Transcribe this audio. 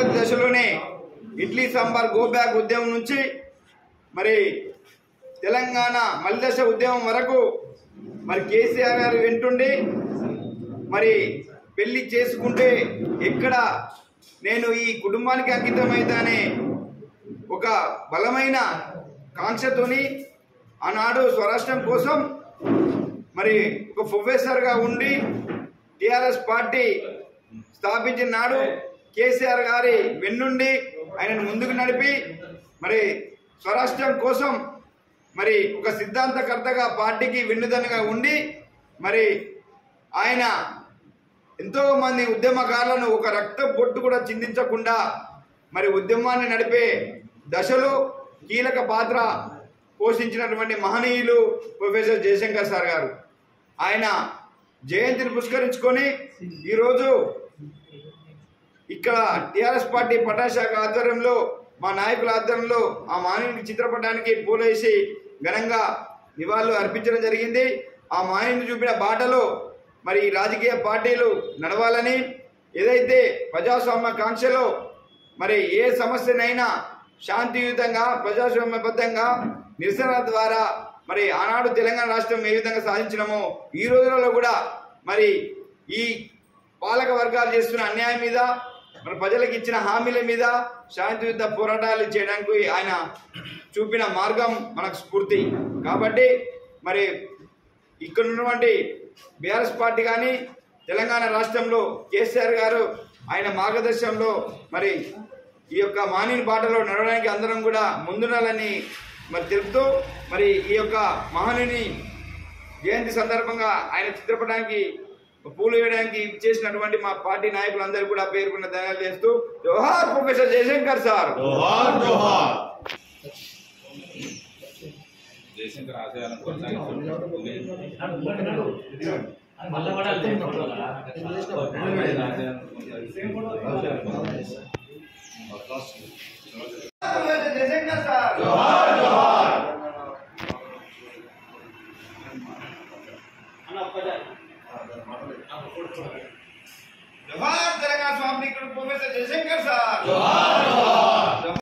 విద్యార్థి దశలోనే idli sambar go back ఉద్యమం నుంచి మరి తెలంగాణ మలిదశ ఉద్యమం వరకు మరి కేసీఆర్ గారు వెంటుండి మరి పెళ్లి చేసుకుంటే ఎక్కడ నేను ఈ కుటుంబానికి అంకితమైతానే ఒక బలమైన కాంక్షతోని ఆనాడు స్వరాష్ట్రం కోసం మరి ఒక ప్రొఫెసర్గా ఉండి టిఆర్ఎస్ పార్టీ స్థాపించిన నాడు కేసీఆర్ గారి వెన్నుండి ఆయనను ముందుకు నడిపి మరి స్వరాష్ట్రం కోసం మరి ఒక సిద్ధాంతకర్తగా పార్టీకి వెన్నుదన్నుగా ఉండి మరి ఆయన ఎంతోమంది ఉద్యమకారులను ఒక రక్త బొట్టు కూడా చిందించకుండా మరి ఉద్యమాన్ని నడిపే దశలో కీలక పాత్ర పోషించినటువంటి మహనీయులు ప్రొఫెసర్ జయశంకర్ సార్ గారు. ఆయన జయంతిని పురస్కరించుకొని ఈరోజు ఇక్కడ టిఆర్ఎస్ పార్టీ పటాశాఖ ఆధ్వర్యంలో మా నాయకుల ఆధ్వర్యంలో ఆ మహనీయునికి చిత్రపటానికి పూలేసి ఘనంగా నివాళులు అర్పించడం జరిగింది. ఆ మహనీయుని చూపిన బాటలో మరి రాజకీయ పార్టీలు నడవాలని, ఏదైతే ప్రజాస్వామ్య కాంక్షలో మరి ఏ సమస్యనైనా శాంతియుతంగా ప్రజాస్వామ్యబద్ధంగా నిరసన ద్వారా మరి ఆనాడు తెలంగాణ రాష్ట్రం ఏ విధంగా సాధించినామో ఈ రోజులలో కూడా మరి ఈ పాలక వర్గాలు చేస్తున్న అన్యాయం మీద మన ప్రజలకు ఇచ్చిన హామీల మీద శాంతియుత పోరాటాలు చేయడానికి ఆయన చూపిన మార్గం మనకు స్ఫూర్తి. కాబట్టి మరి ఇక్కడ ఉన్నటువంటి బీఆర్ఎస్ పార్టీ కానీ తెలంగాణ రాష్ట్రంలో కేసీఆర్ గారు ఆయన మార్గదర్శనంలో మరి ఈ యొక్క మహనీయుని బాటలో నడవడానికి అందరం కూడా ముందుండాలని మరి తెలుపుతూ మరి ఈ యొక్క మహనీయుని జయంతి సందర్భంగా ఆయన చిత్రపటానికి పూలు వేయడానికి చేసినటువంటి మా పార్టీ నాయకులందరూ కూడా పేర్కొన్న ధన్యవాదాలు చేస్తూ జోహార్ ప్రొఫెసర్ జయశంకర్ సార్. జోహార్ జోహార్. జయశంకర్ ఆశయాలను జయశంకర్ సార్. జోహార్ జోహార్. జోహార్ తెలంగాణ స్వామి ప్రొఫెసర్ జయశంకర్ సార్. జోహార్.